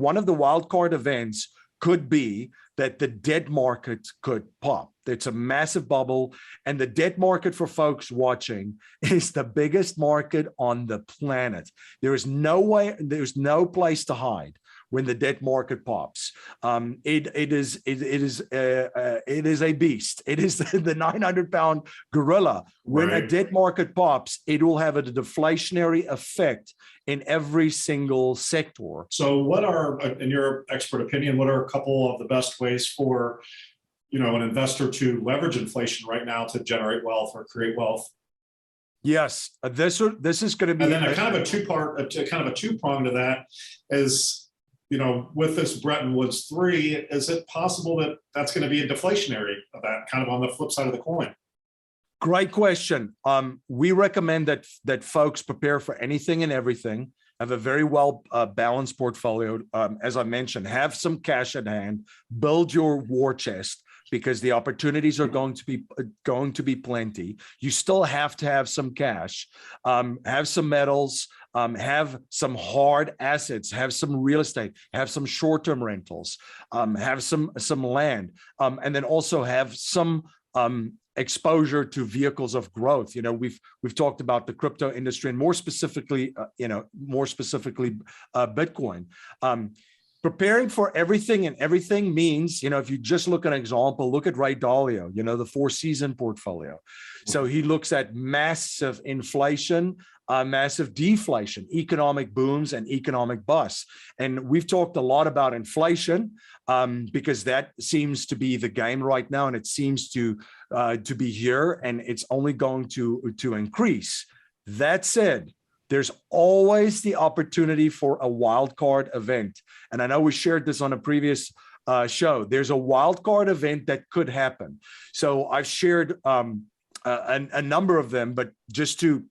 one of the wild card events could be that the debt market could pop. It's a massive bubble, and the debt market, for folks watching, is the biggest market on the planet. There is no way, there's no place to hide when the debt market pops. It is a beast. It is the 900-pound gorilla. When a debt market pops, it will have a deflationary effect in every single sector. So what are, in your expert opinion, what are a couple of the best ways for an investor to leverage inflation right now to generate wealth or create wealth? Yes, this is going to be, and then a kind of a two-prong to that is, with this Bretton Woods 3, is it possible that that's going to be a deflationary event, kind of on the flip side of the coin? Great question. We recommend that folks prepare for anything and everything, have a very well balanced portfolio. As I mentioned, have some cash at hand, build your war chest, because the opportunities are going to be plenty. You still have to have some cash, have some metals, have some hard assets, have some real estate, have some short-term rentals, have some land, and then also have some exposure to vehicles of growth. We've talked about the crypto industry, and more specifically Bitcoin. Preparing for everything and everything means, if you just look at an example, look at Ray Dalio, the four-season portfolio. So he looks at massive inflation, massive deflation, economic booms and economic busts. And we've talked a lot about inflation because that seems to be the game right now, and it seems to be here, and it's only going to increase. That said, there's always the opportunity for a wild card event. And I know we shared this on a previous show. There's a wild card event that could happen. So I've shared a number of them, but just to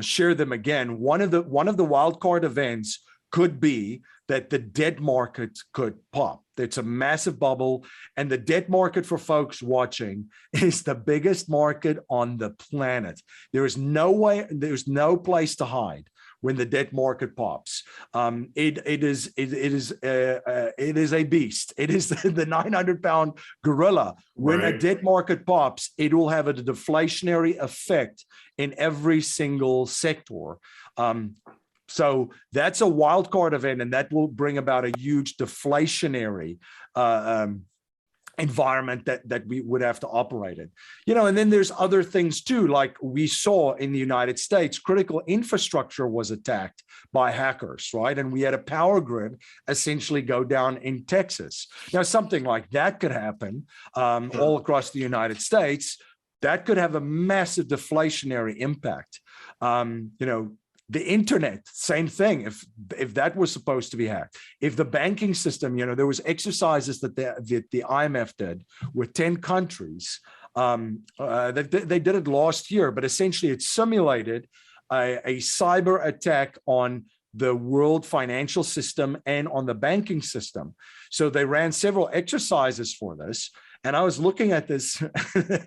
share them again, one of the wild card events could be that the debt market could pop. It's a massive bubble, and the debt market, for folks watching, is the biggest market on the planet. There is no way, there's no place to hide when the debt market pops. It is a beast. It is the 900-pound gorilla. When a debt market pops, it will have a deflationary effect in every single sector. So that's a wild card event, and that will bring about a huge deflationary environment that we would have to operate in. And then there's other things too, like we saw in the United States, critical infrastructure was attacked by hackers, right? And we had a power grid essentially go down in Texas. Now, something like that could happen all across the United States. That could have a massive deflationary impact. The internet, same thing. If that was supposed to be hacked, if the banking system, there was exercises that the IMF did with 10 countries. They did it last year, but essentially it simulated a cyber attack on the world financial system and on the banking system. So they ran several exercises for this. And I was looking at this,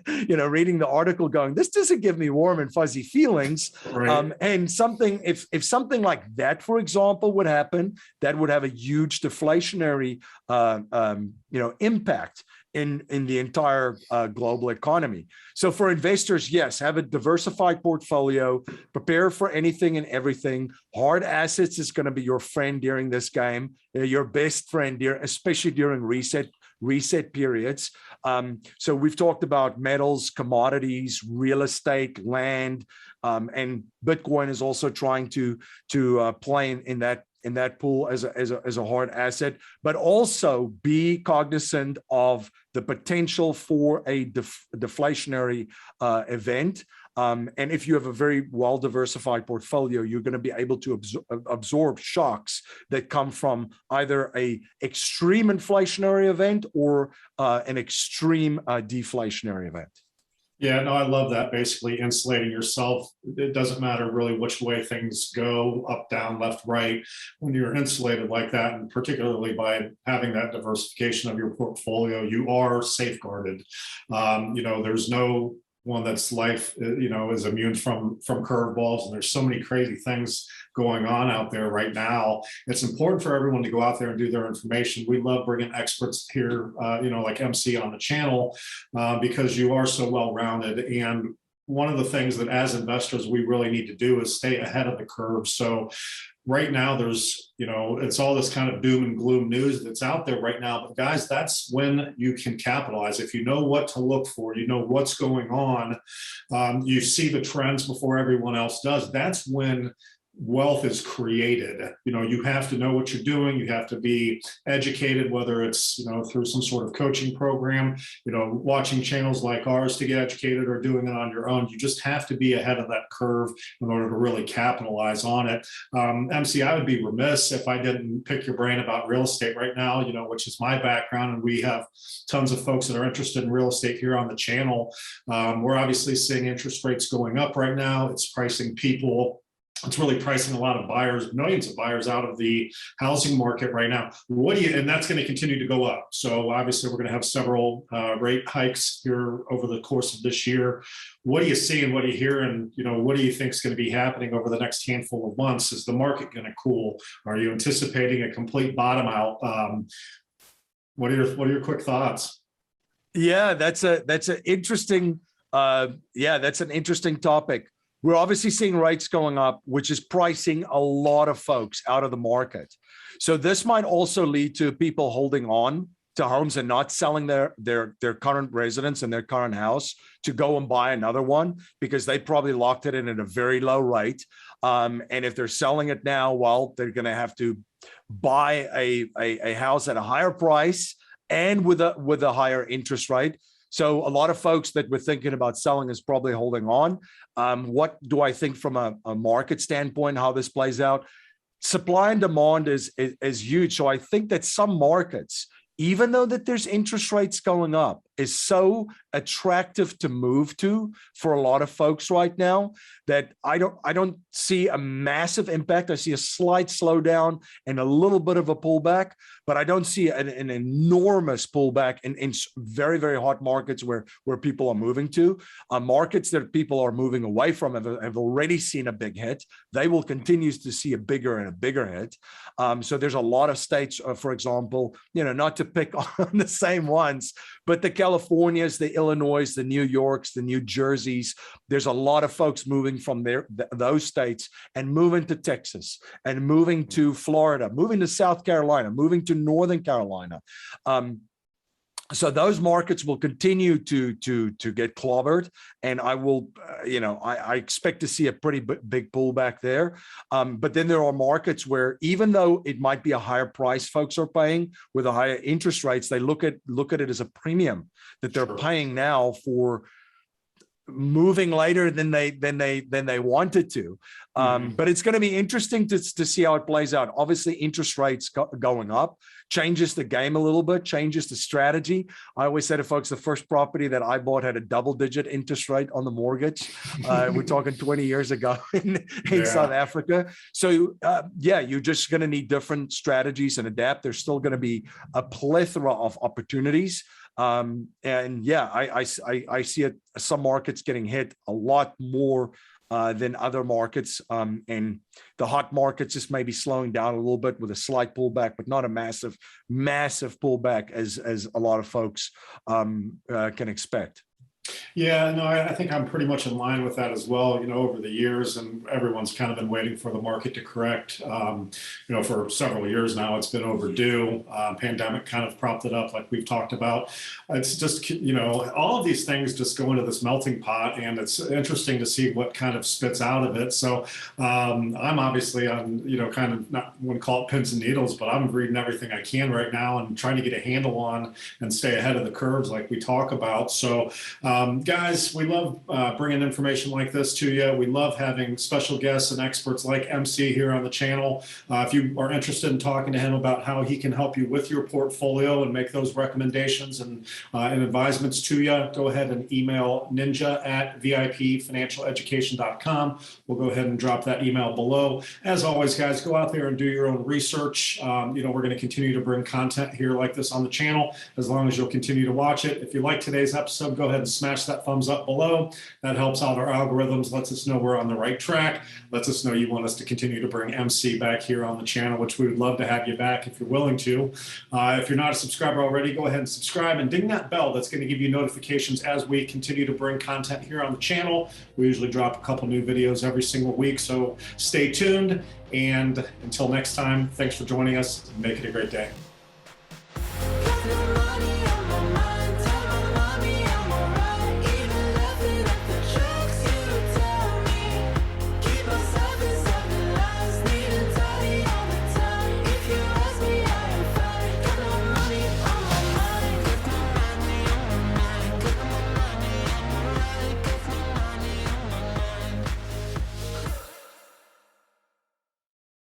reading the article going, this doesn't give me warm and fuzzy feelings. Right. And if something like that, for example, would happen, that would have a huge deflationary, impact in the entire global economy. So for investors, yes, have a diversified portfolio, prepare for anything and everything. Hard assets is going to be your friend during this game, your best friend, especially during reset periods. So we've talked about metals, commodities, real estate, land, and Bitcoin is also trying to play in that pool as a hard asset, but also be cognizant of the potential for a deflationary event. And if you have a very well-diversified portfolio, you're going to be able to absorb shocks that come from either an extreme inflationary event or an extreme deflationary event. Yeah, no, I love that. Basically insulating yourself. It doesn't matter really which way things go, up, down, left, right, when you're insulated like that, and particularly by having that diversification of your portfolio, you are safeguarded. There's no one that's life, is immune from curveballs. And there's so many crazy things going on out there right now. It's important for everyone to go out there and do their information. We love bringing experts here, like MC on the channel, because you are so well-rounded. And one of the things that as investors, we really need to do is stay ahead of the curve. So right now there's, it's all this kind of doom and gloom news that's out there right now. But guys, that's when you can capitalize. If you know what to look for, you know what's going on, you see the trends before everyone else does. That's when wealth is created. You have to know what you're doing. You have to be educated, whether it's, through some sort of coaching program, watching channels like ours to get educated, or doing it on your own. You just have to be ahead of that curve in order to really capitalize on it. MC, I would be remiss if I didn't pick your brain about real estate right now, which is my background. And we have tons of folks that are interested in real estate here on the channel. We're obviously seeing interest rates going up right now. It's pricing people. It's really pricing a lot of buyers, millions of buyers out of the housing market right now. And that's going to continue to go up. So obviously we're going to have several rate hikes here over the course of this year. What do you see and what do you hear? And, what do you think is going to be happening over the next handful of months? Is the market going to cool? Are you anticipating a complete bottom out? What are your quick thoughts? Yeah, that's an interesting topic. We're obviously seeing rates going up, which is pricing a lot of folks out of the market. So this might also lead to people holding on to homes and not selling their current residence and their current house to go and buy another one, because they probably locked it in at a very low rate. And if they're selling it now, well, they're going to have to buy a house at a higher price and with a higher interest rate. So a lot of folks that were thinking about selling is probably holding on. What do I think from a market standpoint, how this plays out? Supply and demand is huge. So I think that some markets, even though that there's interest rates going up, is so attractive to move to for a lot of folks right now that I don't see a massive impact. I see a slight slowdown and a little bit of a pullback, but I don't see an enormous pullback in very, very hot markets where people are moving to. Markets that people are moving away from have already seen a big hit. They will continue to see a bigger and a bigger hit. So there's a lot of states, for example, not to pick on the same ones, but the Californias, the Illinois, the New Yorks, the New Jerseys, there's a lot of folks moving from those states and moving to Texas and moving to Florida, moving to South Carolina, moving to Northern Carolina. So those markets will continue to get clobbered, and I will, I expect to see a pretty big pullback there. But then there are markets where, even though it might be a higher price folks are paying with the higher interest rates, they look at it as a premium that they're paying now for moving later than they wanted to. But it's going to be interesting to see how it plays out. Obviously, interest rates going up changes the game a little bit, changes the strategy. I always say to folks, the first property that I bought had a double-digit interest rate on the mortgage. We're talking 20 years ago in South Africa. So you're just going to need different strategies and adapt. There's still going to be a plethora of opportunities. I see some markets getting hit a lot more than other markets, and the hot markets just maybe slowing down a little bit with a slight pullback, but not a massive pullback as a lot of folks can expect. Yeah, no, I think I'm pretty much in line with that as well. Over the years, and everyone's kind of been waiting for the market to correct. For several years now, it's been overdue. Pandemic kind of propped it up, like we've talked about. It's just, all of these things just go into this melting pot, and it's interesting to see what kind of spits out of it. So I'm obviously on, kind of, not wouldn't call it pins and needles, but I'm reading everything I can right now and trying to get a handle on and stay ahead of the curves like we talk about. So guys, we love bringing information like this to you. We love having special guests and experts like MC here on the channel. If you are interested in talking to him about how he can help you with your portfolio and make those recommendations and advisements to you, go ahead and email ninja@vipfinancialeducation.com. We'll go ahead and drop that email below. As always, guys, go out there and do your own research. We're going to continue to bring content here like this on the channel as long as you'll continue to watch it. If you like today's episode, go ahead and smash that that thumbs up below. That helps out our algorithms, lets us know we're on the right track, lets us know you want us to continue to bring MC back here on the channel, which we would love to have you back if you're willing to. If you're not a subscriber already, go ahead and subscribe and ding that bell. That's going to give you notifications as we continue to bring content here on the channel. We usually drop a couple new videos every single week, so stay tuned. And until next time, thanks for joining us. Make it a great day.